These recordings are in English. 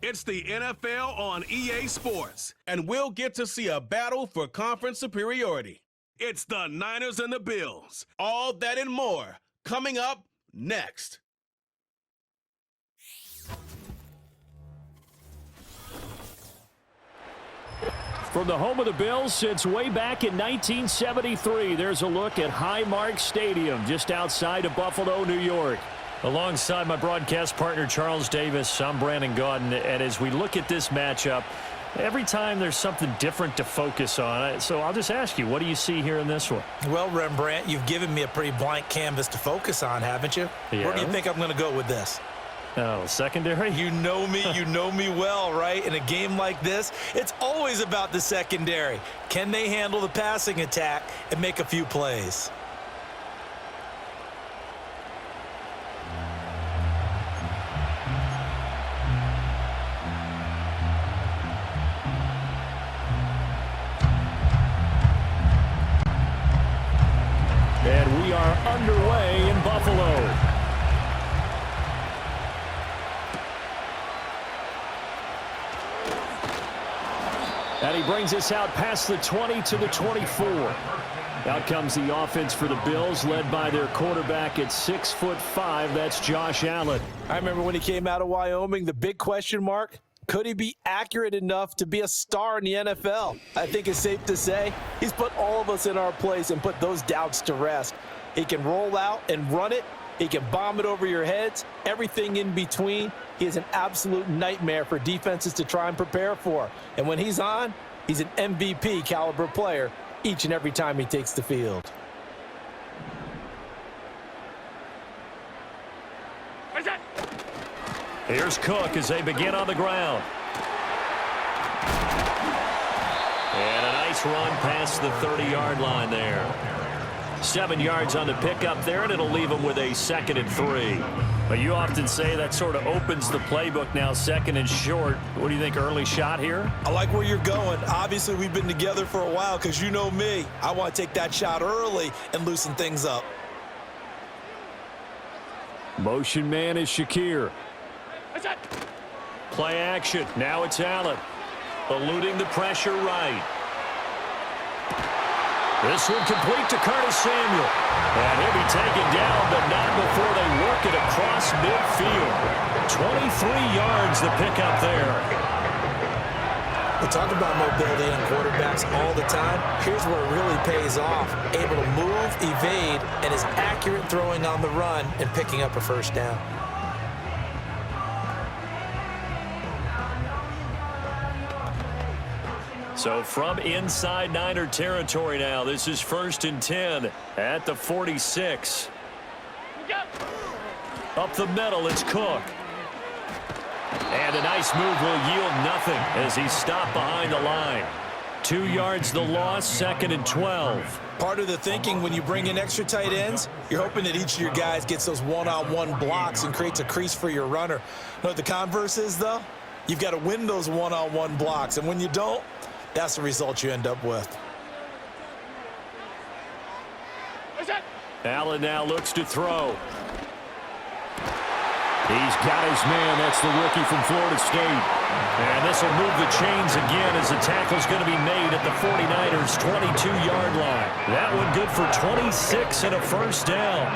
It's the NFL on EA Sports, and we'll get to see a battle for conference superiority. It's the Niners and the Bills. All that and more coming up next. From the home of the Bills since way back in 1973, there's a look at Highmark Stadium just outside of Buffalo, New York. Alongside my broadcast partner, Charles Davis, I'm Brandon Gaudin, and as we look at this matchup, every time there's something different to focus on. So I'll just ask you, what do you see here in this one? Well, Rembrandt, you've given me a pretty blank canvas to focus on, haven't you? Yeah. Where do you think I'm going to go with this? Oh, secondary? You know me well, right? In a game like this, it's always about the secondary. Can they handle the passing attack and make a few plays? And we are underway in Buffalo. And he brings us out past the 20 to the 24. Out comes the offense for the Bills, led by their quarterback at 6'5". That's Josh Allen. I remember when he came out of Wyoming, the big question mark, could he be accurate enough to be a star in the NFL? I think it's safe to say he's put all of us in our place and put those doubts to rest. He can roll out and run it. He can bomb it over your heads. Everything in between. He is an absolute nightmare for defenses to try and prepare for. And when he's on, he's an MVP caliber player each and every time he takes the field. Here's Cook as they begin on the ground. And a nice run past the 30-yard line there. 7 yards on the pickup there, and it'll leave them with a 2nd and 3. But you often say that sort of opens the playbook now, 2nd and short. What do you think, early shot here? I like where you're going. Obviously, we've been together for a while because you know me. I want to take that shot early and loosen things up. Motion man is Shakir. Play action. Now it's Allen. Eluding the pressure right. This one complete to Curtis Samuel. And he'll be taken down, but not before they work it across midfield. 23 yards the pickup there. We talk about mobility in quarterbacks all the time. Here's where it really pays off. Able to move, evade, and is accurate throwing on the run and picking up a first down. So from inside Niner territory now, this is 1st and 10 at the 46. Up the middle, it's Cook. And a nice move will yield nothing as he's stopped behind the line. 2 yards the loss, 2nd and 12. Part of the thinking when you bring in extra tight ends, you're hoping that each of your guys gets those one-on-one blocks and creates a crease for your runner. You know what the converse is, though? You've got to win those one-on-one blocks, and when you don't, that's the result you end up with. Allen now looks to throw. He's got his man. That's the rookie from Florida State. And this will move the chains again as the tackle's going to be made at the 49ers' 22-yard line. That one good for 26 and a first down.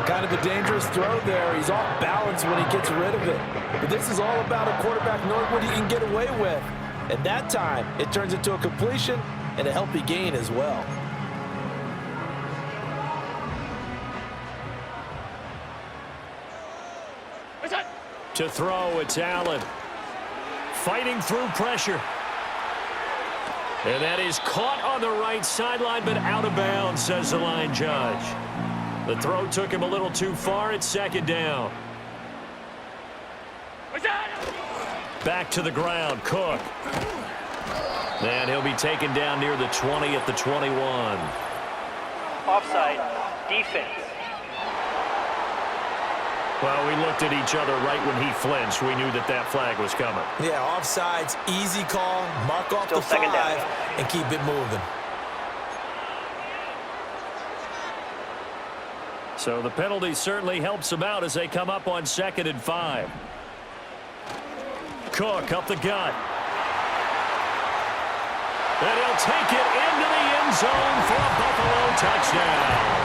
Kind of a dangerous throw there. He's off balance when he gets rid of it. But this is all about a quarterback knowing what he can get away with. At that time, it turns into a completion and a healthy gain as well. To throw, it's Allen. Fighting through pressure. And that is caught on the right sideline, but out of bounds, says the line judge. The throw took him a little too far. It's 2nd down. Back to the ground, Cook. And he'll be taken down near the 20 at the 21. Offside, defense. Well, we looked at each other right when he flinched. We knew that that flag was coming. Yeah, offsides, easy call, mark off Still the 5, down. and keep it moving. So the penalty certainly helps them out as they come up on 2nd and 5. Cook up the gut. And he'll take it into the end zone for a Buffalo touchdown.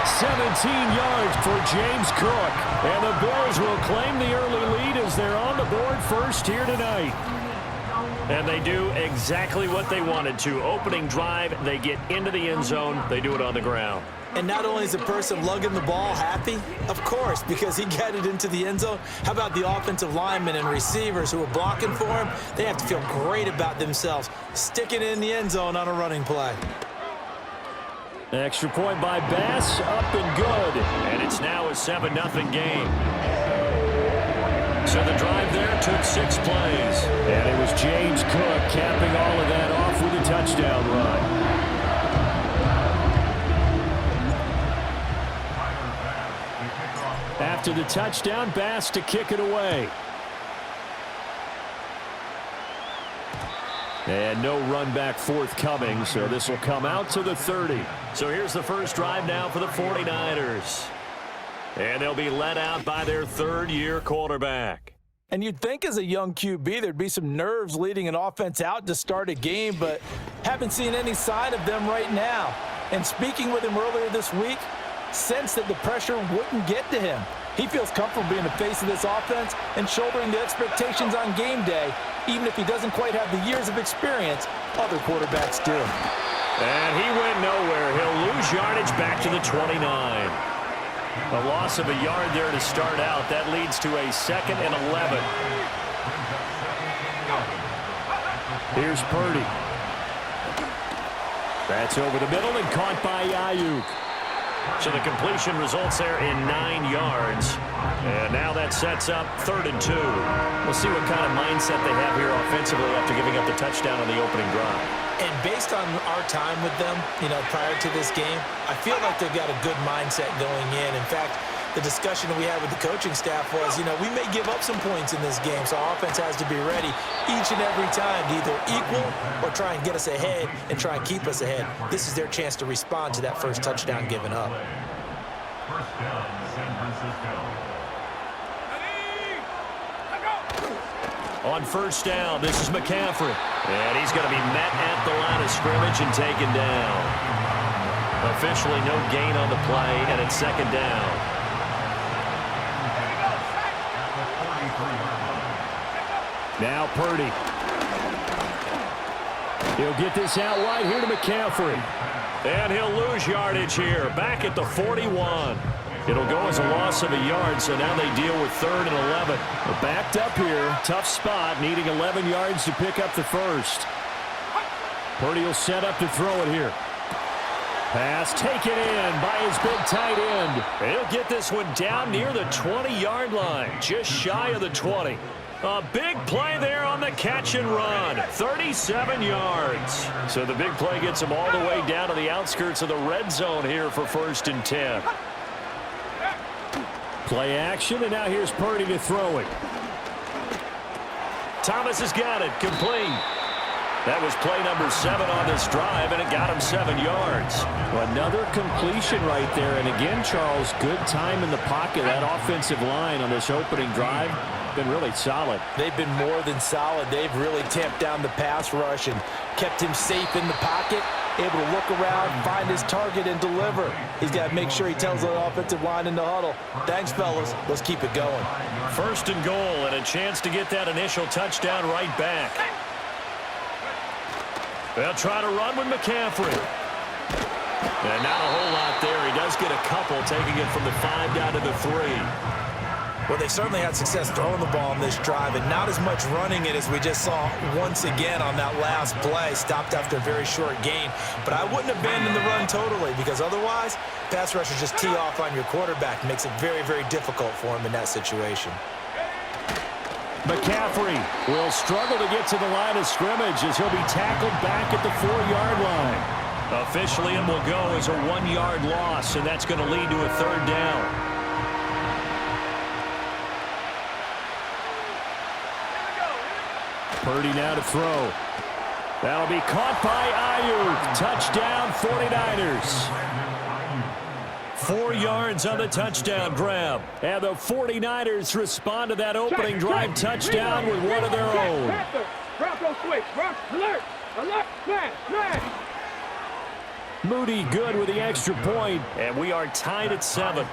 17 yards for James Cook. And the Bills will claim the early lead as they're on the board first here tonight. And they do exactly what they wanted to. Opening drive, they get into the end zone. They do it on the ground. And not only is the person lugging the ball happy, of course, because he got it into the end zone. How about the offensive linemen and receivers who are blocking for him? They have to feel great about themselves, sticking it in the end zone on a running play. Extra point by Bass, up and good. And it's now a 7-0 game. So the drive there took 6 plays. And it was James Cook capping all of that off with a touchdown run. After the touchdown, Bass to kick it away. And no run back forthcoming, so this will come out to the 30. So here's the first drive now for the 49ers. And they'll be led out by their third-year quarterback. And you'd think as a young QB there'd be some nerves leading an offense out to start a game, but haven't seen any sign of them right now. And speaking with him earlier this week, sensed that the pressure wouldn't get to him. He feels comfortable being the face of this offense and shouldering the expectations on game day, even if he doesn't quite have the years of experience other quarterbacks do. And he went nowhere. He'll lose yardage back to the 29. A loss of a yard there to start out. That leads to a 2nd and 11. Here's Purdy. That's over the middle and caught by Ayuk. So the completion results there in 9 yards. And now that sets up 3rd and 2. We'll see what kind of mindset they have here offensively after giving up the touchdown on the opening drive. And based on our time with them, prior to this game, I feel like they've got a good mindset going in. In fact, the discussion that we had with the coaching staff was, we may give up some points in this game, so our offense has to be ready each and every time to either equal or try and get us ahead and try and keep us ahead. This is their chance to respond to that first touchdown given up. First down, San Francisco. On first down, this is McCaffrey. And he's going to be met at the line of scrimmage and taken down. Officially no gain on the play, and it's 2nd down. Now Purdy. He'll get this out wide here to McCaffrey. And he'll lose yardage here, back at the 41. It'll go as a loss of a yard, so now they deal with 3rd and 11. They're backed up here, tough spot, needing 11 yards to pick up the first. Purdy will set up to throw it here. Pass taken in by his big tight end. He'll get this one down near the 20-yard line, just shy of the 20. A big play there on the catch and run. 37 yards. So the big play gets him all the way down to the outskirts of the red zone here for 1st and 10. Play action, and now here's Purdy to throw it. Thomas has got it. Complete. That was play number 7 on this drive, and it got him 7 yards. Well, another completion right there. And again, Charles, good time in the pocket. That offensive line on this opening drive been really solid. They've been more than solid. They've really tamped down the pass rush and kept him safe in the pocket, able to look around, find his target, and deliver. He's got to make sure he tells the offensive line in the huddle, thanks, fellas. Let's keep it going. 1st and goal, and a chance to get that initial touchdown right back. They'll try to run with McCaffrey. And not a whole lot there. He does get a couple, taking it from the 5 down to the 3. Well, they certainly had success throwing the ball on this drive, and not as much running it as we just saw once again on that last play. Stopped after a very short gain. But I wouldn't abandon the run totally, because otherwise, pass rushers just tee off on your quarterback. Makes it very, very difficult for him in that situation. McCaffrey will struggle to get to the line of scrimmage as he'll be tackled back at the 4-yard line. Officially, it will go as a 1-yard loss, and that's going to lead to a 3rd down. Purdy now to throw. That'll be caught by Ayuk. Touchdown, 49ers. 4 yards on the touchdown grab. And the 49ers respond to that opening drive touchdown with one of their own. Bronco switch. Alert. Alert. Smash. Moody good with the extra point, and we are tied at 7.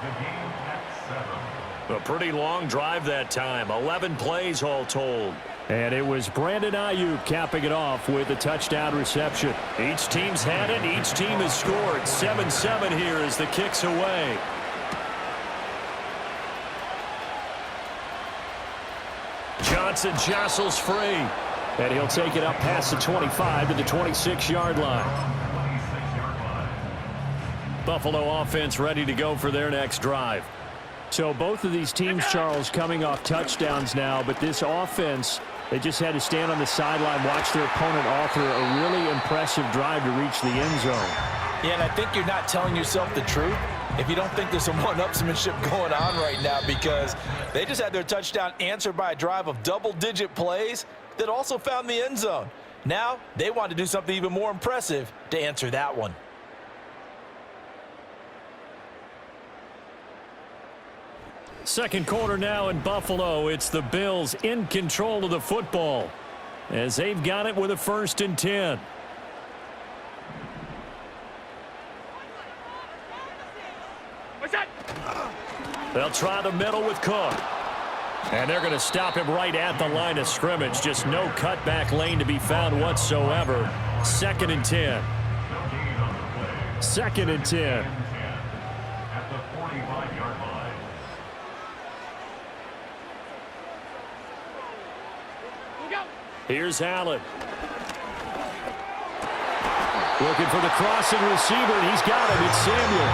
A pretty long drive that time. 11 plays all told. And it was Brandon Ayuk capping it off with a touchdown reception. Each team's had it. Each team has scored. 7-7 here as the kick's away. Johnson jostles free. And he'll take it up past the 25 to the 26-yard line. Buffalo offense ready to go for their next drive. So both of these teams, Charles, coming off touchdowns now, but this offense, they just had to stand on the sideline, watch their opponent author a really impressive drive to reach the end zone. Yeah, and I think you're not telling yourself the truth if you don't think there's some one-upsmanship going on right now, because they just had their touchdown answered by a drive of double-digit plays that also found the end zone. Now they want to do something even more impressive to answer that one. Second quarter now in Buffalo. It's the Bills in control of the football as they've got it with a 1st and 10. They'll try the middle with Cook. And they're going to stop him right at the line of scrimmage. Just no cutback lane to be found whatsoever. 2nd and 10. 2nd and 10. At the 45-yard line. Here's Allen. Looking for the crossing receiver, and he's got him. It's Samuel.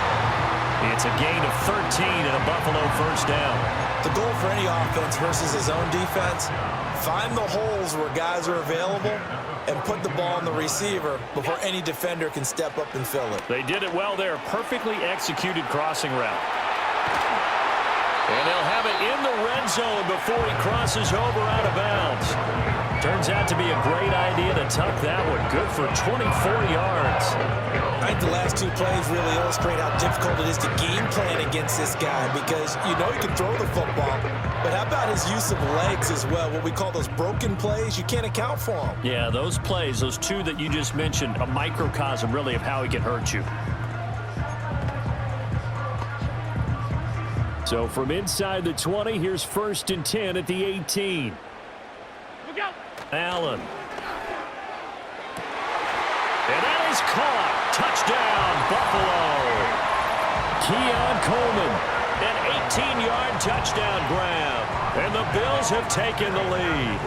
It's a gain of 13 and a Buffalo 1st down. The goal for any offense versus his own defense, find the holes where guys are available and put the ball on the receiver before any defender can step up and fill it. They did it well there. Perfectly executed crossing route. And they'll have it in the red zone before he crosses over out of bounds. Turns out to be a great idea to tuck that one. Good for 24 yards. I think the last 2 plays really illustrate how difficult it is to game plan against this guy, because you know he can throw the football, but how about his use of legs as well? What we call those broken plays, you can't account for them. Yeah, those plays, those 2 that you just mentioned, a microcosm really of how he can hurt you. So from inside the 20, here's 1st and 10 at the 18. Allen. And that is caught. Touchdown, Buffalo. Keon Coleman, an 18-yard touchdown grab. And the Bills have taken the lead.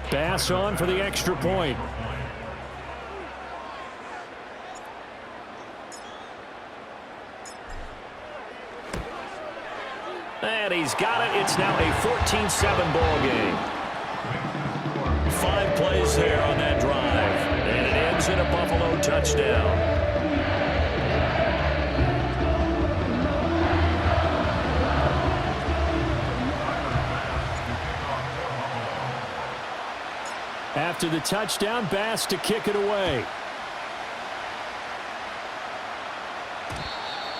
Pass on for the extra point. And he's got it. It's now a 14-7 ball game. 5 plays there on that drive. And it ends in a Buffalo touchdown. After the touchdown, Bass to kick it away.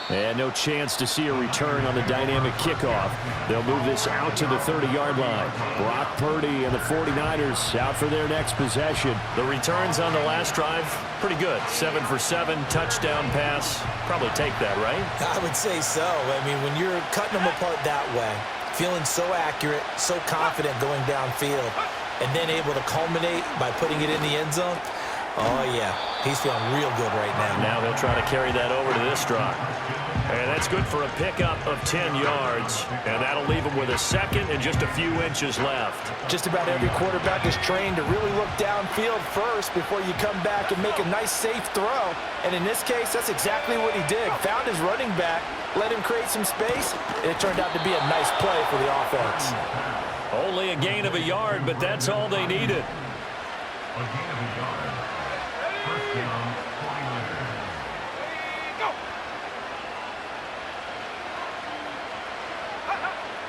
And no chance to see a return on the dynamic kickoff. They'll move this out to the 30-yard line. Brock Purdy and the 49ers out for their next possession. The returns on the last drive, pretty good. 7 for 7, touchdown pass. Probably take that, right? I would say so. I mean, when you're cutting them apart that way, feeling so accurate, so confident going downfield, and then able to culminate by putting it in the end zone, oh, yeah, he's feeling real good right now. Now they'll try to carry that over to this drive. And that's good for a pickup of 10 yards. And that'll leave him with a 2nd and just a few inches left. Just about every quarterback is trained to really look downfield first before you come back and make a nice, safe throw. And in this case, that's exactly what he did. Found his running back, let him create some space, and it turned out to be a nice play for the offense. Only a gain of a yard, but that's all they needed. A gain of a yard.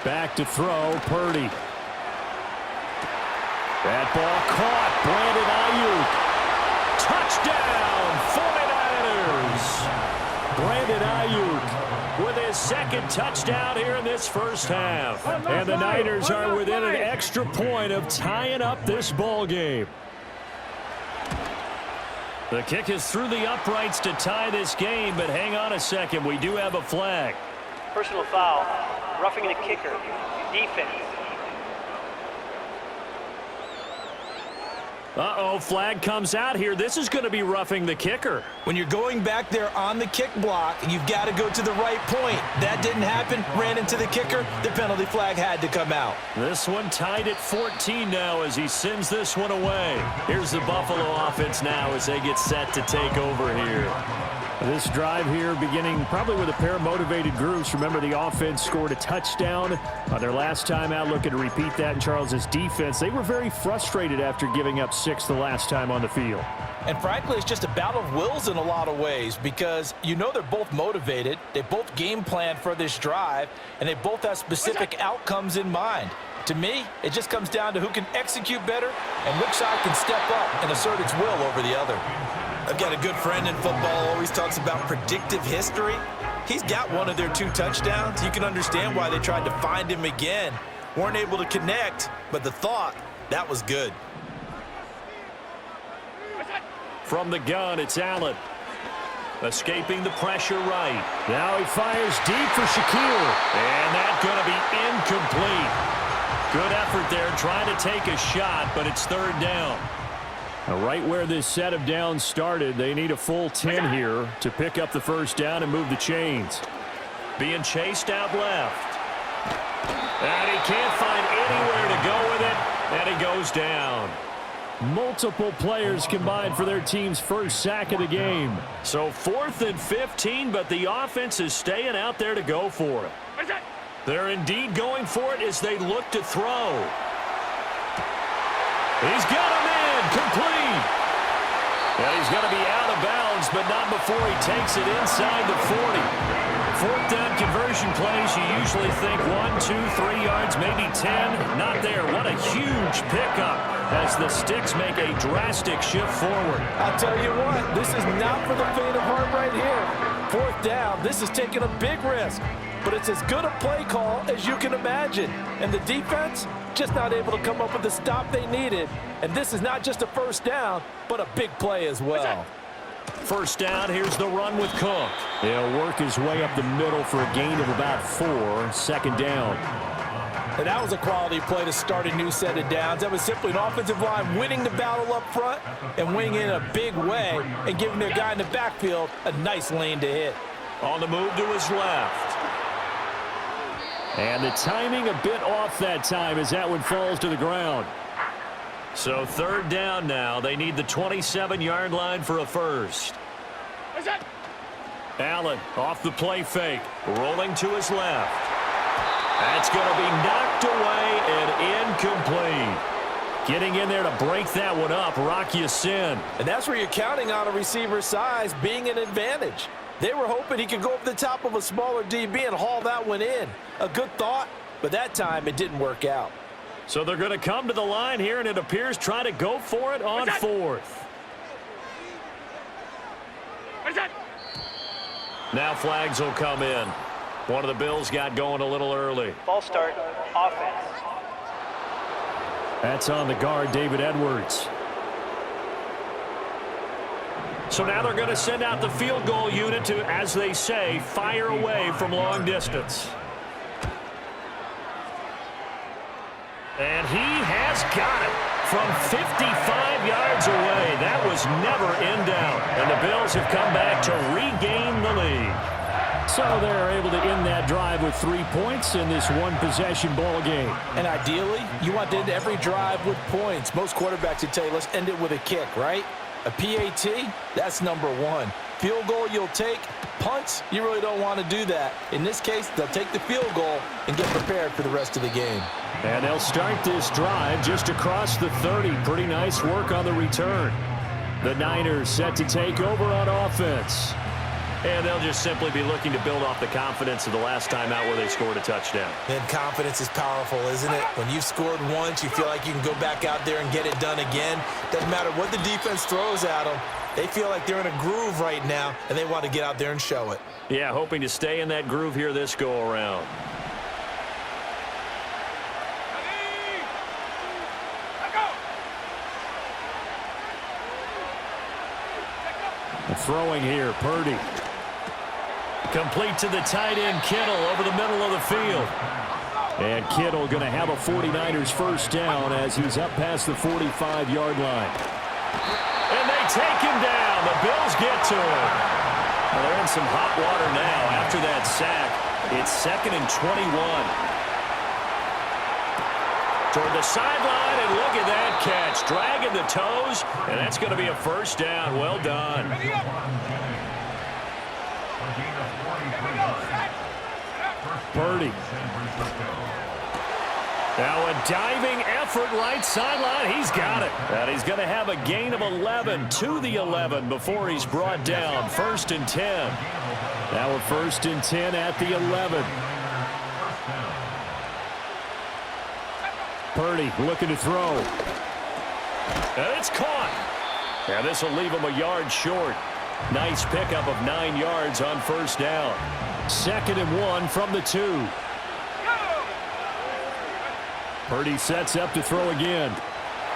Back to throw, Purdy. That ball caught. Brandon Ayuk. Touchdown, 49ers. Brandon Ayuk with his second touchdown here in this first half. And the Niners are within an extra point of tying up this ball game. The kick is through the uprights to tie this game, but hang on a second. We do have a flag. Personal foul, roughing the kicker, defense. Uh-oh, flag comes out here. This is going to be roughing the kicker. When you're going back there on the kick block, you've got to go to the right point. That didn't happen. Ran into the kicker. The penalty flag had to come out. This one tied at 14 now as he sends this one away. Here's the Buffalo offense now as they get set to take over here. This drive here beginning probably with a pair of motivated groups. Remember, the offense scored a touchdown on their last time out. Looking to repeat that in Charles's defense. They were very frustrated after giving up 6 the last time on the field. And frankly, it's just a battle of wills in a lot of ways because you know they're both motivated. They both game plan for this drive, and they both have specific outcomes in mind. To me, it just comes down to who can execute better and which side can step up and assert its will over the other. I've got a good friend in football, always talks about predictive history. He's got one of their 2 touchdowns. You can understand why they tried to find him again. Weren't able to connect, but the thought, that was good. From the gun, it's Allen. Escaping the pressure right. Now he fires deep for Shaquille. And that's going to be incomplete. Good effort there trying to take a shot, but it's 3rd down. Now, right where this set of downs started, they need a full 10 here to pick up the first down and move the chains. Being chased out left. And he can't find anywhere to go with it, and he goes down. Multiple players combined for their team's first sack of the game. So 4th and 15, but the offense is staying out there to go for it. They're indeed going for it as they look to throw. He's got him in, complete. And he's going to be out of bounds, but not before he takes it inside the 40. 4th down conversion plays, you usually think 1, 2, 3 yards, maybe 10. Not there. What a huge pickup as the Sticks make a drastic shift forward. I'll tell you what, this is not for the faint of heart right here. 4th down, this is taking a big risk. But it's as good a play call as you can imagine. And the defense, just not able to come up with the stop they needed. And this is not just a first down, but a big play as well. First down, here's the run with Cook. He'll work his way up the middle for a gain of about 4. 2nd down. And that was a quality play to start a new set of downs. That was simply an offensive line winning the battle up front and winning in a big way and giving their guy in the backfield a nice lane to hit. On the move to his left. And the timing a bit off that time as that one falls to the ground. So 3rd down now. They need the 27-yard line for a first. Allen off the play fake. Rolling to his left. That's going to be knocked away and incomplete. Getting in there to break that one up, Rock Ya-Sin. And that's where you're counting on a receiver's size being an advantage. They were hoping he could go over the top of a smaller DB and haul that one in. A good thought, but that time it didn't work out. So they're going to come to the line here, and it appears try to go for it on 4th. Now flags will come in. One of the Bills got going a little early. Ball start, offense. That's on the guard, David Edwards. So now they're going to send out the field goal unit to, as they say, fire away from long distance. And he has got it from 55 yards away. That was never in doubt. And the Bills have come back to regain the lead. So they're able to end that drive with 3 points in this one-possession ball game. And ideally, you want to end every drive with points. Most quarterbacks would tell you, let's end it with a kick, right? A PAT, that's number 1. Field goal you'll take. Punts, you really don't want to do that. In this case, they'll take the field goal and get prepared for the rest of the game. And they'll start this drive just across the 30. Pretty nice work on the return. The Niners set to take over on offense. And they'll just simply be looking to build off the confidence of the last time out where they scored a touchdown. And confidence is powerful, isn't it? When you've scored once, you feel like you can go back out there and get it done again. Doesn't matter what the defense throws at them. They feel like they're in a groove right now, and they want to get out there and show it. Yeah, hoping to stay in that groove here this go-around. Throwing here, Purdy. Complete to the tight end, Kittle, over the middle of the field. And Kittle going to have a 49ers first down as he's up past the 45-yard line. And they take him down. The Bills get to him. Well, they're in some hot water now after that sack. It's 2nd and 21. Toward the sideline, and look at that catch. Dragging the toes, and that's going to be a first down. Well done. Purdy. Now a diving effort right sideline. He's got it. And he's going to have a gain of 11 to the 11 before he's brought down. 1st and 10. Now a 1st and 10 at the 11. Purdy looking to throw. And it's caught. And this will leave him a yard short. Nice pickup of 9 yards on first down. 2nd and 1 from the 2. Purdy sets up to throw again.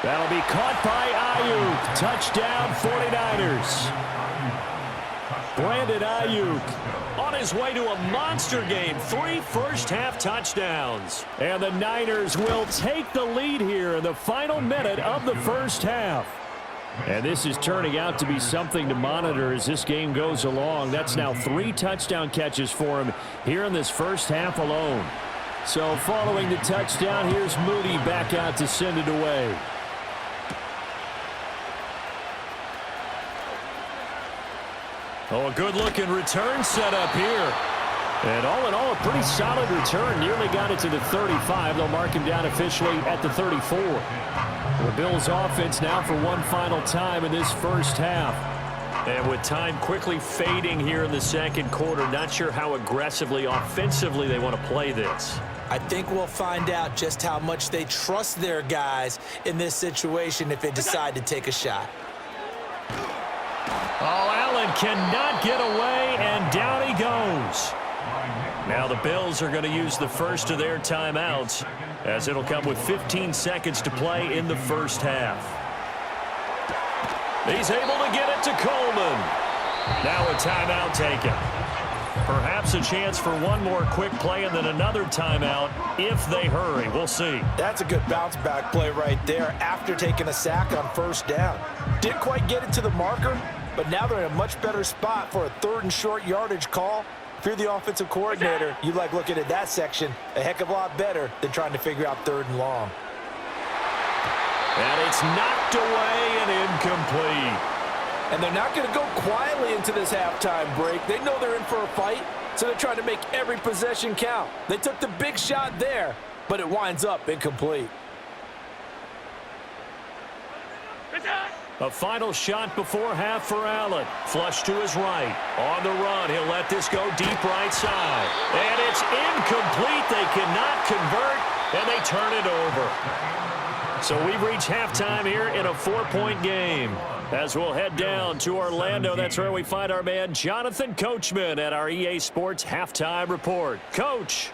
That'll be caught by Ayuk. Touchdown 49ers. Brandon Ayuk on his way to a monster game. 3 first-half touchdowns. And the Niners will take the lead here in the final minute of the first half. And this is turning out to be something to monitor as this game goes along. That's now 3 touchdown catches for him here in this first half alone. So following the touchdown, here's Moody back out to send it away. Oh, a good-looking return set up here. And all in all, a pretty solid return. Nearly got it to the 35. They'll mark him down officially at the 34. The Bills offense now for one final time in this first half. And with time quickly fading here in the second quarter, not sure how aggressively, offensively they want to play this. I think we'll find out just how much they trust their guys in this situation if they decide to take a shot. Oh, Allen cannot get away, and down he goes. Now the Bills are going to use the first of their timeouts, as it'll come with 15 seconds to play in the first half. He's able to get it to Coleman. Now a timeout taken. Perhaps a chance for one more quick play and then another timeout if they hurry. We'll see. That's a good bounce-back play right there after taking a sack on first down. Didn't quite get it to the marker, but now they're in a much better spot for a 3rd and short yardage call. If you're the offensive coordinator, you like looking at that section a heck of a lot better than trying to figure out 3rd and long. And it's knocked away and incomplete. And they're not going to go quietly into this halftime break. They know they're in for a fight, so they're trying to make every possession count. They took the big shot there, but it winds up incomplete. A final shot before half for Allen. Flush to his right. On the run, he'll let this go deep right side. And it's incomplete. They cannot convert, and they turn it over. So we've reached halftime here in a 4-point game. As we'll head down to Orlando, that's where we find our man Jonathan Coachman at our EA Sports Halftime Report. Coach.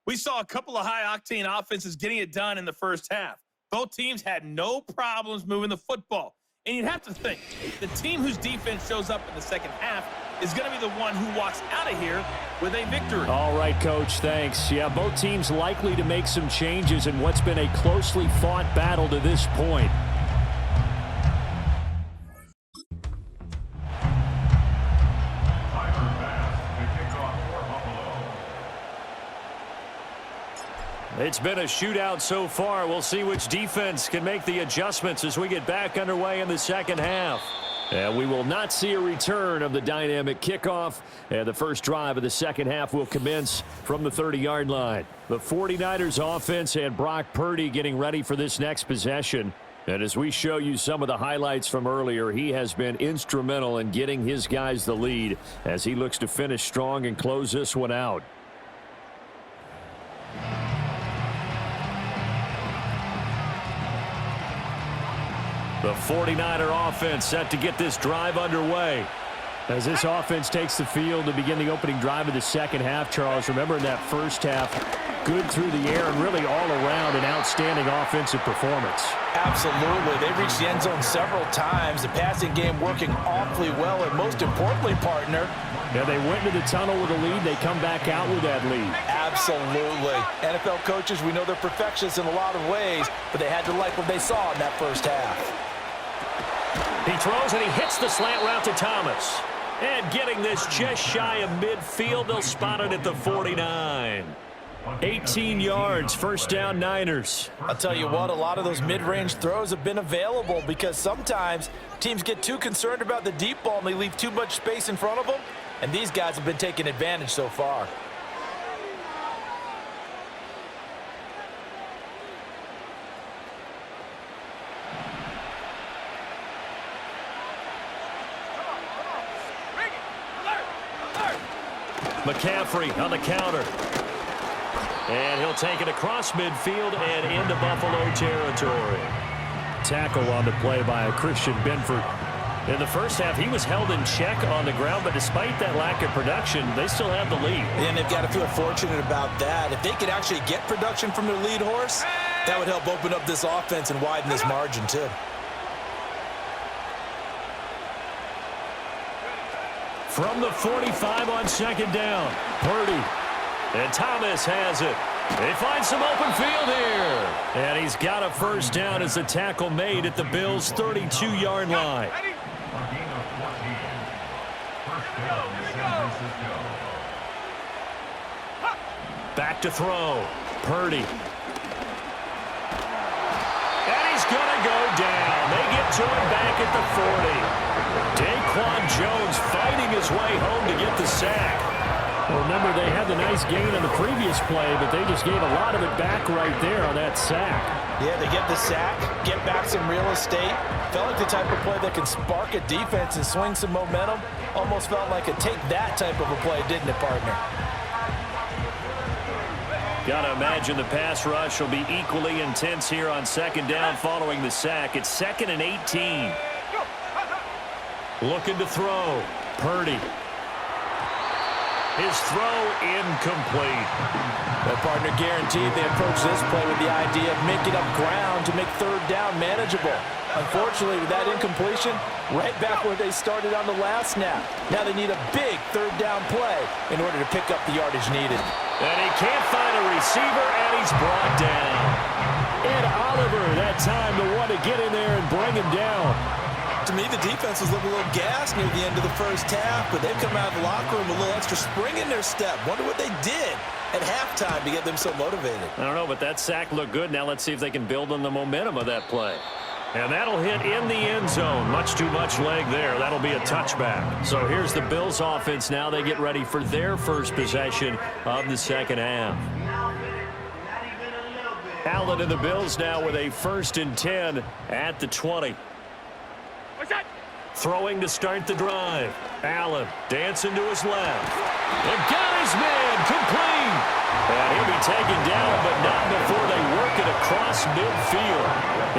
We saw a couple of high-octane offenses getting it done in the first half. Both teams had no problems moving the football. And you'd have to think, the team whose defense shows up in the second half is going to be the one who walks out of here with a victory. All right, Coach, thanks. Yeah, both teams likely to make some changes in what's been a closely fought battle to this point. It's been a shootout so far. We'll see which defense can make the adjustments as we get back underway in the second half. And we will not see a return of the dynamic kickoff. And the first drive of the second half will commence from the 30-yard line. The 49ers offense and Brock Purdy getting ready for this next possession. And as we show you some of the highlights from earlier, he has been instrumental in getting his guys the lead as he looks to finish strong and close this one out. The 49er offense set to get this drive underway. As this offense takes the field to begin the opening drive of the second half, Charles, remember in that first half, good through the air and really all around an outstanding offensive performance. Absolutely. They reached the end zone several times. The passing game working awfully well, and most importantly, partner, yeah, they went into the tunnel with a lead. They come back out with that lead. Absolutely. NFL coaches, we know they're perfectionists in a lot of ways, but they had to like what they saw in that first half. He throws and he hits the slant route to Thomas. And getting this just shy of midfield, they'll spot it at the 49. 18 yards, first down Niners. I'll tell you what, a lot of those mid-range throws have been available because sometimes teams get too concerned about the deep ball and they leave too much space in front of them, and these guys have been taking advantage so far. McCaffrey on the counter. And he'll take it across midfield and into Buffalo territory. Tackle on the play by Christian Benford. In the first half, he was held in check on the ground, but despite that lack of production, they still have the lead. And they've got to feel fortunate about that. If they could actually get production from their lead horse, that would help open up this offense and widen this margin too. From the 45 on second down, Purdy. And Thomas has it. They find some open field here. And he's got a first down as the tackle made at the Bills' 32-yard line. A gain of 14. First down, San Francisco. Back to throw. Purdy. And he's going to go down. They get to him back at the 40. Daquan Jones fighting his way home to get the sack. Well, remember, they had the nice gain on the previous play, but they just gave a lot of it back right there on that sack. Yeah, they get the sack, get back some real estate. Felt like the type of play that can spark a defense and swing some momentum. Almost felt like a take-that type of a play, didn't it, partner? Got to imagine the pass rush will be equally intense here on second down following the sack. It's 2nd and 18. Looking to throw. Purdy. His throw incomplete. Well, partner, guaranteed they approach this play with the idea of making up ground to make third down manageable. Unfortunately, with that incompletion, right back where they started on the last snap. Now they need a big third down play in order to pick up the yardage needed. And he can't find a receiver, and he's brought down. Ed Oliver, that time the one to get in there and bring him down. To me, the defense was looking a little gassed near the end of the first half, but they've come out of the locker room with a little extra spring in their step. Wonder what they did at halftime to get them so motivated. I don't know, but that sack looked good. Now let's see if they can build on the momentum of that play. And that'll hit in the end zone. Much too much leg there. That'll be a touchback. So here's the Bills offense now. They get ready for their first possession of the second half. Allen and the Bills now with a 1st and 10 at the 20. Throwing to start the drive. Allen dancing to his left. And got his man complete. And he'll be taken down, but not before they work it across midfield.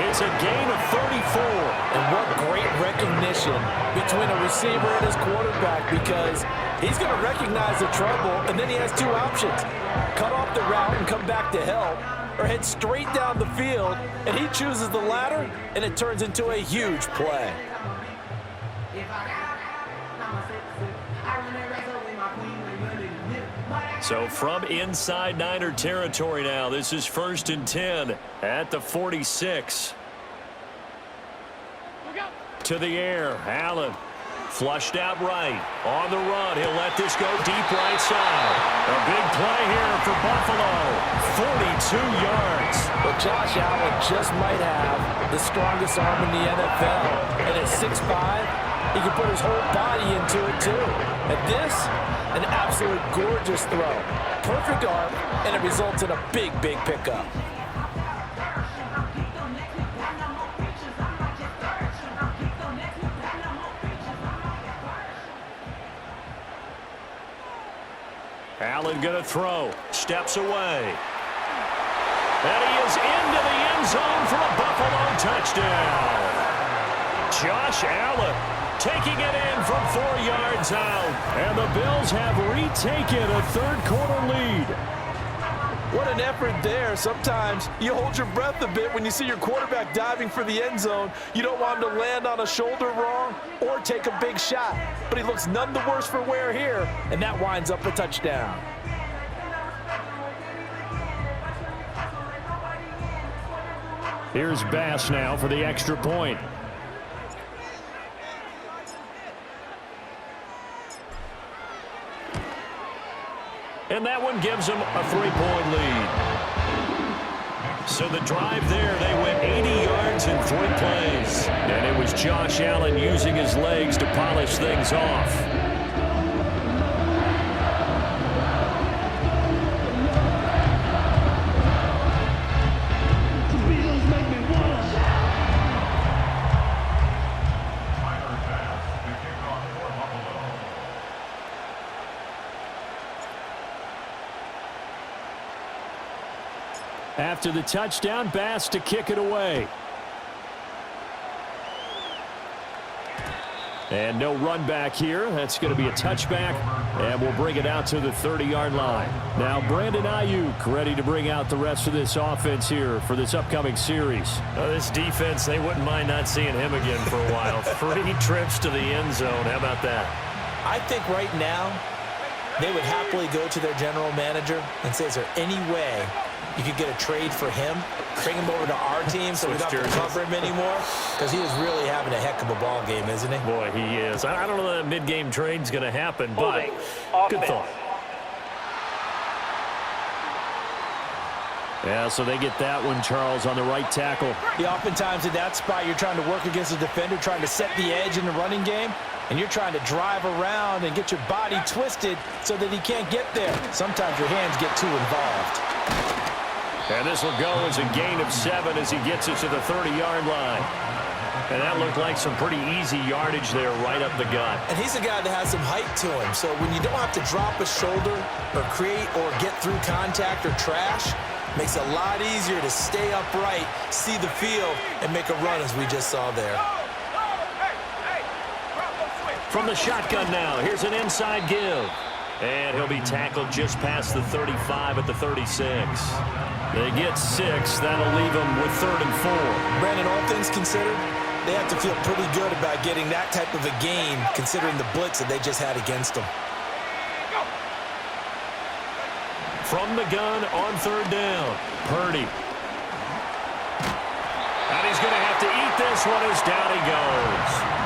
It's a gain of 34. And what great recognition between a receiver and his quarterback, because he's going to recognize the trouble, and then he has two options. Cut off the route and come back to help, or head straight down the field, and he chooses the latter, and it turns into a huge play. So from inside Niner territory now, this is 1st and 10 at the 46. To the air, Allen. Flushed out right. On the run, he'll let this go deep right side. A big play here for Buffalo. 42 yards. Well, Josh Allen just might have the strongest arm in the NFL. And at 6'5", He can put his whole body into it, too. And this, an absolute gorgeous throw. Perfect arm, and it results in a big, big pickup. Allen going to throw. Steps away. And he is into the end zone for a Buffalo touchdown. Josh Allen taking it in from 4 yards out. And the Bills have retaken a third-quarter lead. What an effort there. Sometimes you hold your breath a bit when you see your quarterback diving for the end zone. You don't want him to land on a shoulder wrong or take a big shot. But he looks none the worse for wear here, and that winds up a touchdown. Here's Bass now for the extra point. And that one gives them a 3-point lead. So the drive there, they went 80 yards in 3 plays. And it was Josh Allen using his legs to polish things off. After the touchdown, Bass to kick it away. And no run back here. That's going to be a touchback, and we'll bring it out to the 30-yard line. Now Brandon Ayuk ready to bring out the rest of this offense here for this upcoming series. This defense, they wouldn't mind not seeing him again for a while. 3 trips to the end zone. How about that? I think right now they would happily go to their general manager and say, is there any way you could get a trade for him, bring him over to our team so we don't have to cover him anymore? Because he is really having a heck of a ball game, isn't he? Boy, he is. I don't know that mid-game trade's going to happen, but good thought. Yeah, so they get that one, Charles, on the right tackle. Yeah, oftentimes in that spot, you're trying to work against a defender, trying to set the edge in the running game, and you're trying to drive around and get your body twisted so that he can't get there. Sometimes your hands get too involved. And this will go as a gain of 7 as he gets it to the 30-yard line. And that looked like some pretty easy yardage there right up the gut. And he's a guy that has some height to him. So when you don't have to drop a shoulder or create or get through contact or trash, makes it a lot easier to stay upright, see the field, and make a run as we just saw there. From the shotgun now, here's an inside give. And he'll be tackled just past the 35 at the 36. They get 6. That'll leave them with 3rd and 4. Brandon, all things considered, they have to feel pretty good about getting that type of a gain, considering the blitz that they just had against them. From the gun on 3rd down, Purdy. And he's going to have to eat this one as down he goes.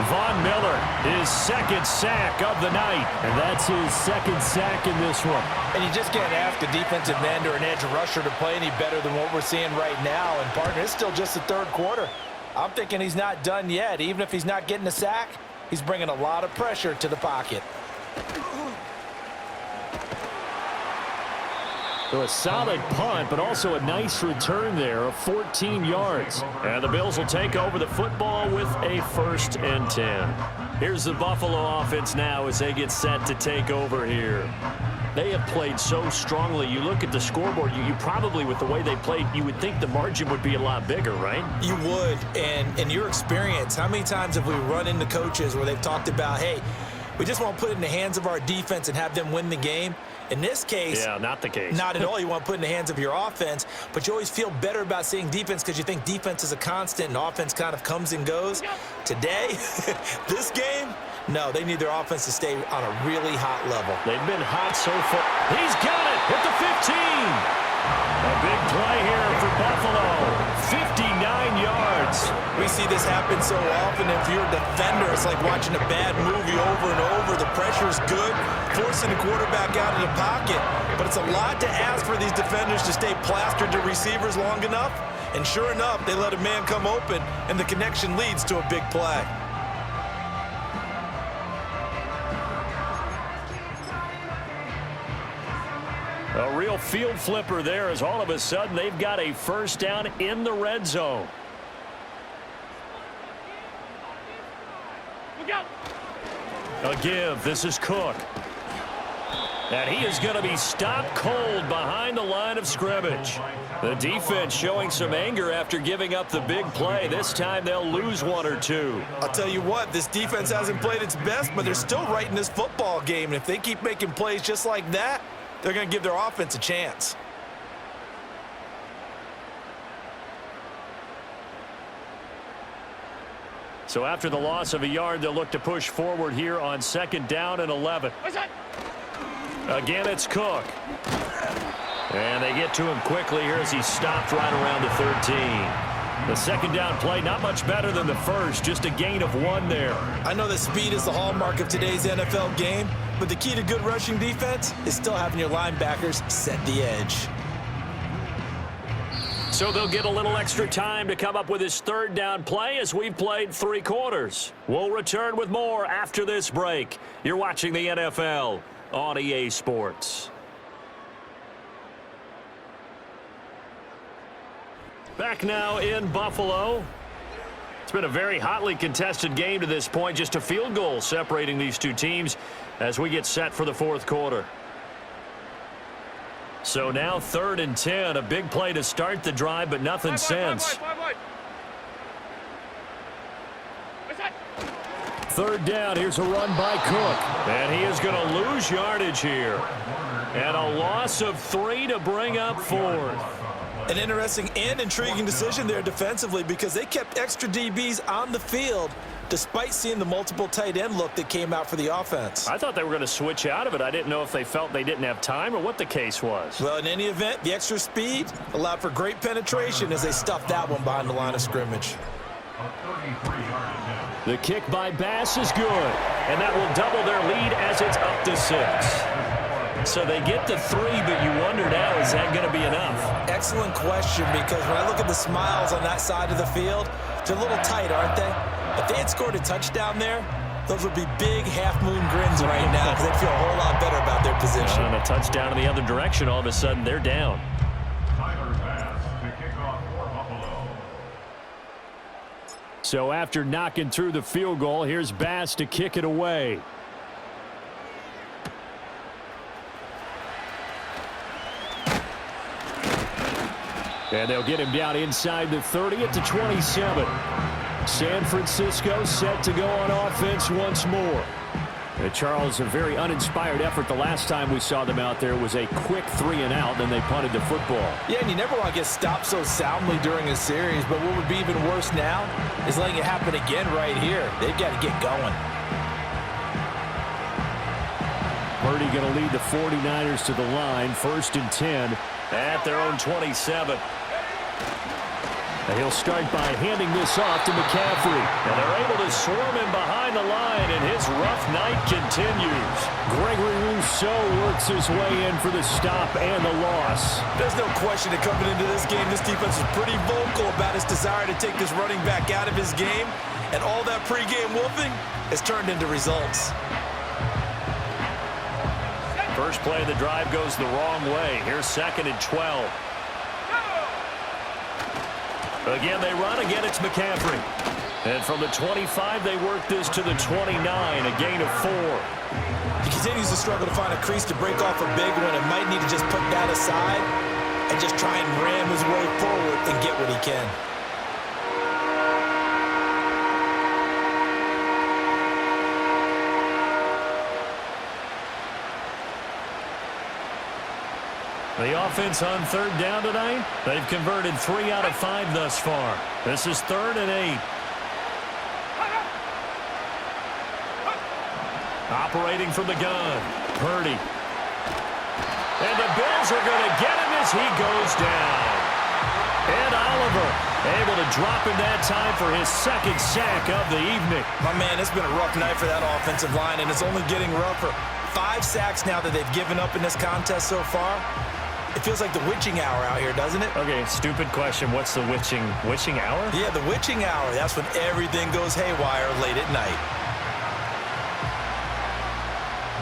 Von Miller, his 2nd sack of the night. And that's his 2nd sack in this one. And you just can't ask a defensive end or an edge rusher to play any better than what we're seeing right now. And, partner, it's still just the 3rd quarter. I'm thinking he's not done yet. Even if he's not getting a sack, he's bringing a lot of pressure to the pocket. So a solid punt, but also a nice return there of 14 yards. And the Bills will take over the football with a 1st and 10. Here's the Buffalo offense now as they get set to take over here. They have played so strongly. You look at the scoreboard, you probably, with the way they played, you would think the margin would be a lot bigger, right? You would. And in your experience, how many times have we run into coaches where they've talked about, hey, we just want to put it in the hands of our defense and have them win the game? In this case, yeah, not the case. Not at all. You want to put in the hands of your offense, but you always feel better about seeing defense because you think defense is a constant and offense kind of comes and goes. Today, this game, no, they need their offense to stay on a really hot level. They've been hot so far. He's got it at the 15. A big play here for Buffalo. 59 yards. We see this happen so often. If you're a defender, it's like watching a bad movie over and over. The pressure is good, forcing the quarterback out of the pocket. But it's a lot to ask for these defenders to stay plastered to receivers long enough. And sure enough, they let a man come open, and the connection leads to a big play. A real field flipper there as all of a sudden they've got a first down in the red zone. A give. This is Cook. And he is going to be stopped cold behind the line of scrimmage. The defense showing some anger after giving up the big play. This time they'll lose one or two. I'll tell you what, this defense hasn't played its best, but they're still right in this football game. And if they keep making plays just like that, they're going to give their offense a chance. So after the loss of a yard, they'll look to push forward here on 2nd down and 11. Again, it's Cook. And they get to him quickly here as he stopped right around the 13. The 2nd down play, not much better than the first, just a gain of 1 there. I know that speed is the hallmark of today's NFL game, but the key to good rushing defense is still having your linebackers set the edge. So they'll get a little extra time to come up with his 3rd down play as we've played 3 quarters. We'll return with more after this break. You're watching the NFL on EA Sports. Back now in Buffalo. It's been a very hotly contested game to this point. Just a field goal separating these two teams as we get set for the 4th quarter. So now 3rd and 10, a big play to start the drive, but nothing since. 3rd down, here's a run by Cook. And he is going to lose yardage here. And a loss of 3 to bring up 4th. An interesting and intriguing decision there defensively because they kept extra DBs on the field despite seeing the multiple tight end look that came out for the offense. I thought they were going to switch out of it. I didn't know if they felt they didn't have time or what the case was. Well, in any event, the extra speed allowed for great penetration as they stuffed that one behind the line of scrimmage. The kick by Bass is good, and that will double their lead as it's up to 6. So they get the 3, but you wonder now, is that going to be enough? Excellent question, because when I look at the smiles on that side of the field, they're a little tight, aren't they? If they had scored a touchdown there, those would be big half-moon grins right now because they'd feel a whole lot better about their position. And a touchdown in the other direction, all of a sudden they're down. So after knocking through the field goal, here's Bass to kick it away. And they'll get him down inside the 30 at the 27. San Francisco set to go on offense once more. Charles, a very uninspired effort. The last time we saw them out there was a quick 3-and-out, then they punted the football. Yeah, and you never want to get stopped so soundly during a series, but what would be even worse now is letting it happen again right here. They've got to get going. Purdy going to lead the 49ers to the line, 1st and 10 at their own 27. And he'll start by handing this off to McCaffrey. And they're able to swarm him behind the line, and his rough night continues. Gregory Rousseau works his way in for the stop and the loss. There's no question that coming into this game, this defense was pretty vocal about its desire to take this running back out of his game. And all that pregame wolfing has turned into results. First play of the drive goes the wrong way. Here's 2nd and 12. Again, they run. Again, it's McCaffrey. And from the 25, they work this to the 29, a gain of 4. He continues to struggle to find a crease to break off a big one and might need to just put that aside and just try and ram his way forward and get what he can. The offense on 3rd down tonight, they've converted 3 out of 5 thus far. This is 3rd and 8. Operating from the gun, Purdy. And the Bills are going to get him as he goes down. Ed Oliver able to drop him that time for his 2nd sack of the evening. My man, it's been a rough night for that offensive line, and it's only getting rougher. 5 sacks now that they've given up in this contest so far. It feels like the witching hour out here, doesn't it? Okay, stupid question. What's the witching hour? Yeah, the witching hour. That's when everything goes haywire late at night.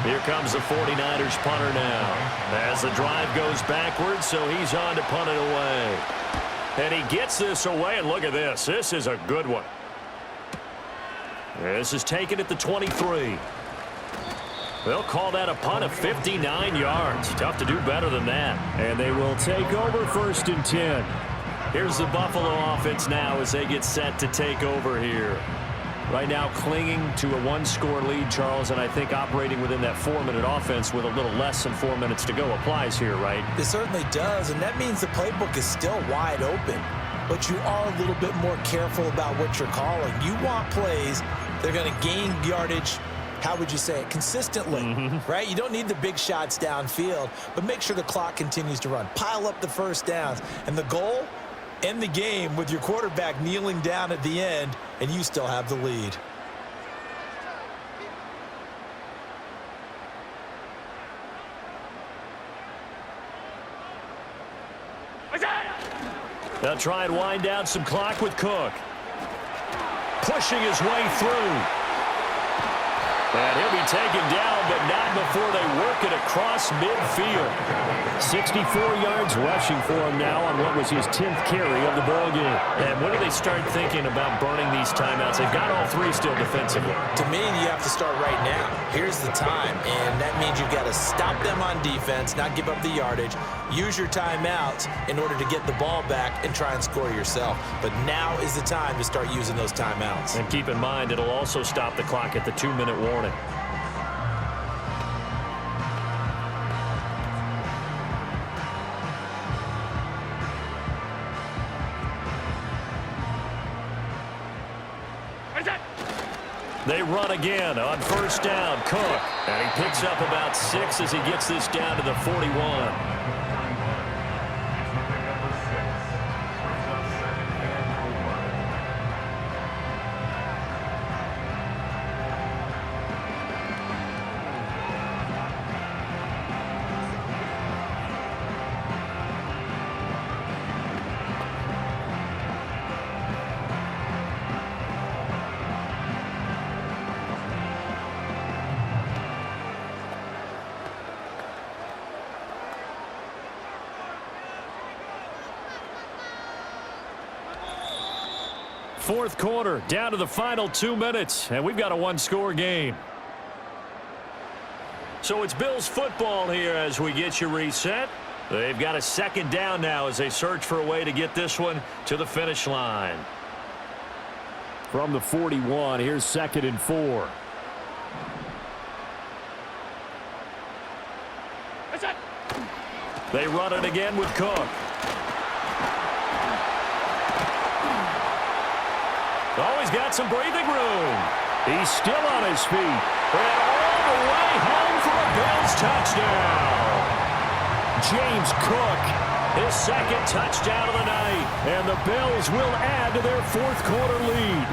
Here comes the 49ers punter now. As the drive goes backwards, so he's on to punt it away. And he gets this away, and look at this. This is a good one. This is taken at the 23. They'll call that a punt of 59 yards. Tough to do better than that. And they will take over 1st and 10. Here's the Buffalo offense now as they get set to take over here. Right now clinging to a one-score lead, Charles, and I think operating within that 4-minute offense with a little less than 4 minutes to go applies here, right? It certainly does, and that means the playbook is still wide open. But you are a little bit more careful about what you're calling. You want plays that are going to gain yardage, how would you say it, consistently, right? You don't need the big shots downfield, but make sure the clock continues to run. Pile up the first downs. And the goal, end the game with your quarterback kneeling down at the end, and you still have the lead. They'll try and wind down some clock with Cook. Pushing his way through. And he'll be taken down, but not before they work it across midfield. 64 yards rushing for him now on what was his 10th carry of the ball game. And when do they start thinking about burning these timeouts? They've got all three still defensively. To me, you have to start right now. Here's the time, and that means you've got to stop them on defense, not give up the yardage, use your timeouts in order to get the ball back and try and score yourself. But now is the time to start using those timeouts. And keep in mind, it'll also stop the clock at the 2-minute warning. They run again on 1st down. Cook. And he picks up about 6 as he gets this down to the 41. Fourth quarter, down to the final 2 minutes, and we've got a one-score game. So it's Bills football here as we get you reset. They've got a 2nd down now as they search for a way to get this one to the finish line. From the 41, here's 2nd and 4. They run it again with Cook. Oh, he's got some breathing room. He's still on his feet. And all the way home for a Bills touchdown. James Cook, his 2nd touchdown of the night. And the Bills will add to their 4th quarter lead.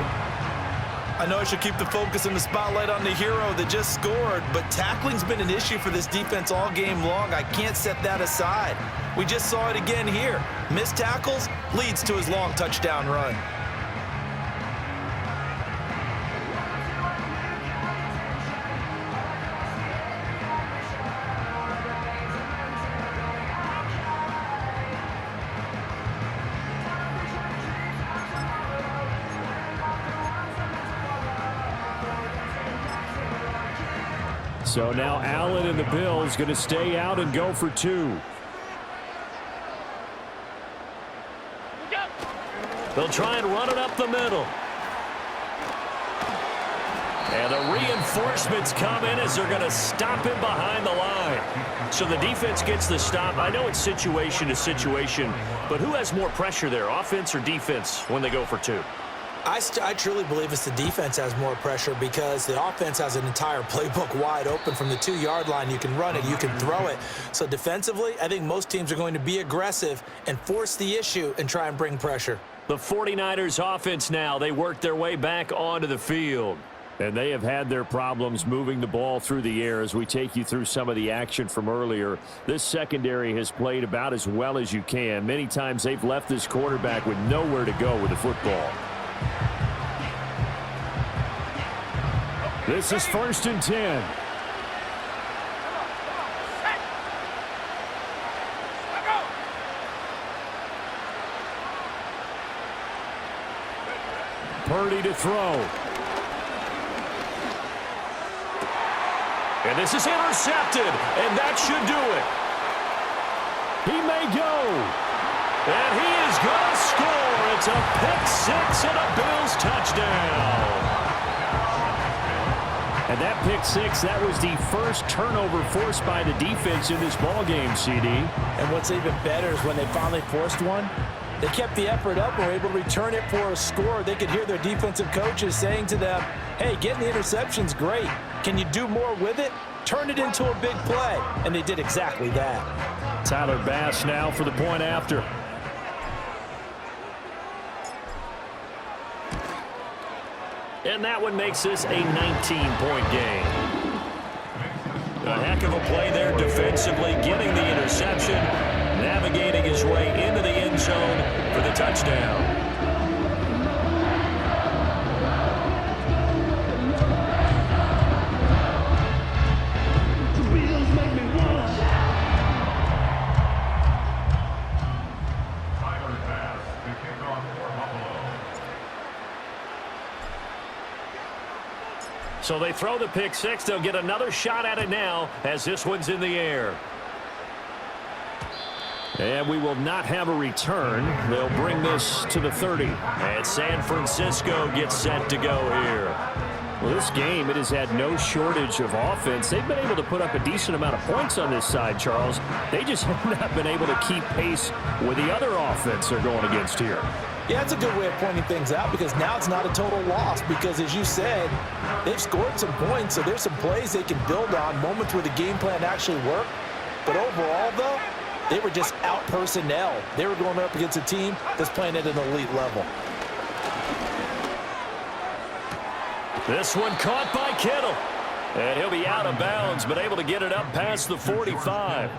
I know I should keep the focus and the spotlight on the hero that just scored, but tackling's been an issue for this defense all game long. I can't set that aside. We just saw it again here. Missed tackles leads to his long touchdown run. So now Allen and the Bills going to stay out and go for 2. They'll try and run it up the middle. And the reinforcements come in as they're going to stop him behind the line. So the defense gets the stop. I know it's situation to situation, but who has more pressure there, offense or defense, when they go for 2? I truly believe it's the defense has more pressure because the offense has an entire playbook wide open from the 2-yard line. You can run it, you can throw it. So defensively, I think most teams are going to be aggressive and force the issue and try and bring pressure. The 49ers offense now, they work their way back onto the field. And they have had their problems moving the ball through the air as we take you through some of the action from earlier. This secondary has played about as well as you can. Many times they've left this quarterback with nowhere to go with the football. This is 1st and 10. Purdy to throw. And this is intercepted, and that should do it. He may go. And he is going to score. It's a pick 6 and a Bills touchdown. And that pick 6, that was the first turnover forced by the defense in this ballgame, CD. And what's even better is when they finally forced one, they kept the effort up and were able to return it for a score. They could hear their defensive coaches saying to them, hey, getting the interception's great. Can you do more with it? Turn it into a big play. And they did exactly that. Tyler Bass now for the point after. And that one makes this a 19-point game. A heck of a play there defensively, getting the interception, navigating his way into the end zone for the touchdown. So they throw the pick 6. They'll get another shot at it now as this one's in the air. And we will not have a return. They'll bring this to the 30. And San Francisco gets set to go here. Well, this game, it has had no shortage of offense. They've been able to put up a decent amount of points on this side, Charles. They just have not been able to keep pace with the other offense they're going against here. Yeah, that's a good way of pointing things out because now it's not a total loss because, as you said, they've scored some points, so there's some plays they can build on, moments where the game plan actually worked. But overall, though, they were just out personnel. They were going up against a team that's playing at an elite level. This one caught by Kittle. And he'll be out of bounds, but able to get it up past the 45.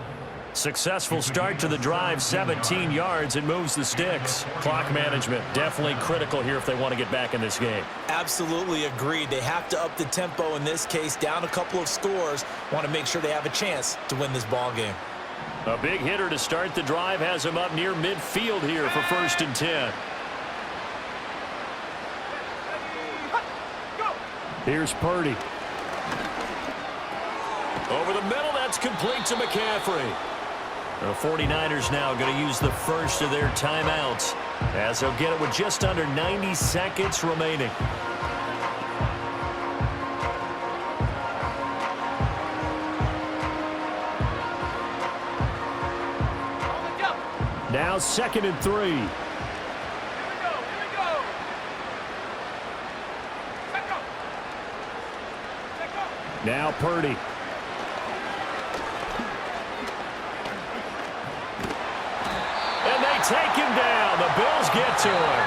Successful start to the drive, 17 yards, and moves the sticks. Clock management definitely critical here if they want to get back in this game. Absolutely agreed. They have to up the tempo in this case, down a couple of scores. Want to make sure they have a chance to win this ball game. A big hitter to start the drive has him up near midfield here for 1st and 10. Here's Purdy. Over the middle, that's complete to McCaffrey. The 49ers now going to use the first of their timeouts as they'll get it with just under 90 seconds remaining. Now 2nd and 3. Here we go. Let go. Now Purdy. Take him down. The Bills get to him.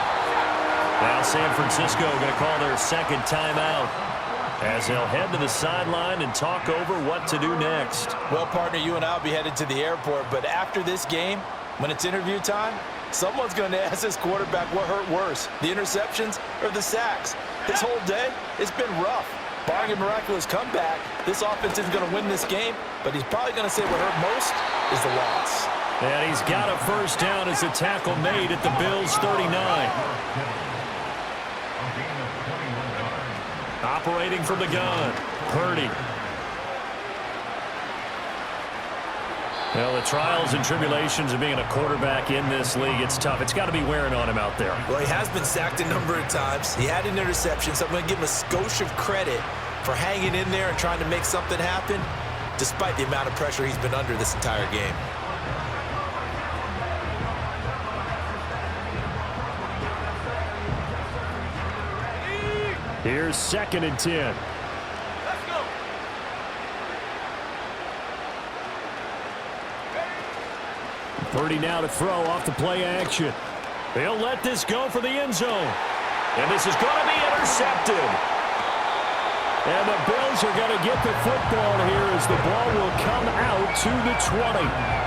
Now San Francisco going to call their second timeout as they'll head to the sideline and talk over what to do next. Well, partner, you and I will be headed to the airport, but after this game, when it's interview time, someone's going to ask this quarterback what hurt worse, the interceptions or the sacks. His whole day, it's been rough. Barring a miraculous comeback, this offense isn't going to win this game, but he's probably going to say what hurt most is the loss. And he's got a first down as the tackle made at the Bills' 39. Operating from the gun, Purdy. Well, the trials and tribulations of being a quarterback in this league, it's tough. It's got to be wearing on him out there. Well, he has been sacked a number of times. He had an interception, so I'm going to give him a skosh of credit for hanging in there and trying to make something happen, despite the amount of pressure he's been under this entire game. Here's 2nd and 10. Let's go. Purdy now to throw off the play action. They'll let this go for the end zone. And this is going to be intercepted. And the Bills are going to get the football here as the ball will come out to the 20.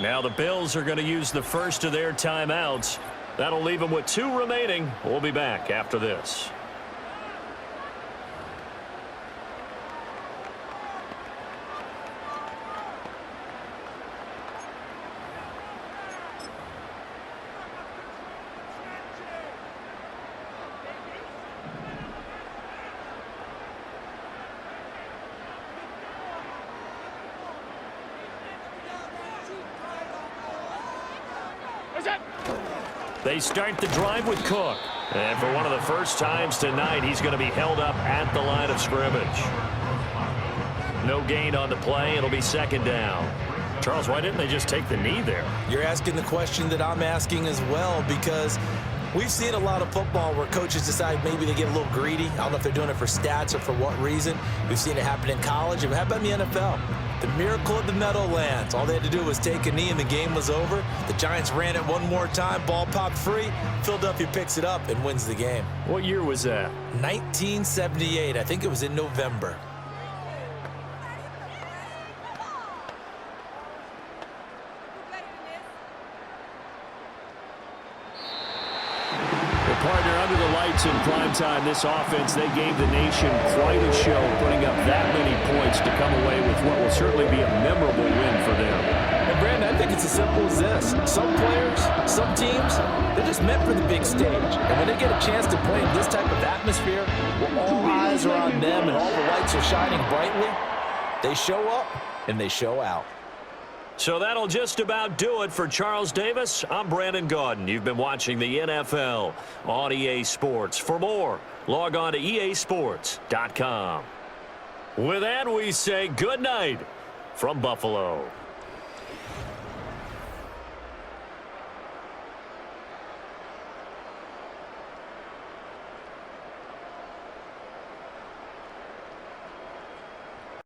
Now the Bills are going to use the first of their timeouts. That'll leave them with 2 remaining. We'll be back after this. They start the drive with Cook. And for one of the first times tonight, he's going to be held up at the line of scrimmage. No gain on the play. It'll be second down. Charles, why didn't they just take the knee there? You're asking the question that I'm asking as well, because we've seen a lot of football where coaches decide maybe they get a little greedy. I don't know if they're doing it for stats or for what reason. We've seen it happen in college. It happened in the NFL. The miracle of the Meadowlands. All they had to do was take a knee and the game was over. The Giants ran it one more time. Ball popped free. Philadelphia picks it up and wins the game. What year was that? 1978. I think it was in November. Partner, under the lights in primetime, this offense, they gave the nation quite a show, putting up that many points to come away with what will certainly be a memorable win for them. And Brandon, I think it's as simple as this. Some players, some teams, they're just meant for the big stage. And when they get a chance to play in this type of atmosphere, where all eyes are on them and all the lights are shining brightly, they show up and they show out. So that'll just about do it for Charles Davis. I'm Brandon Gaudin. You've been watching the NFL on EA Sports. For more, log on to easports.com. With that, we say good night from Buffalo.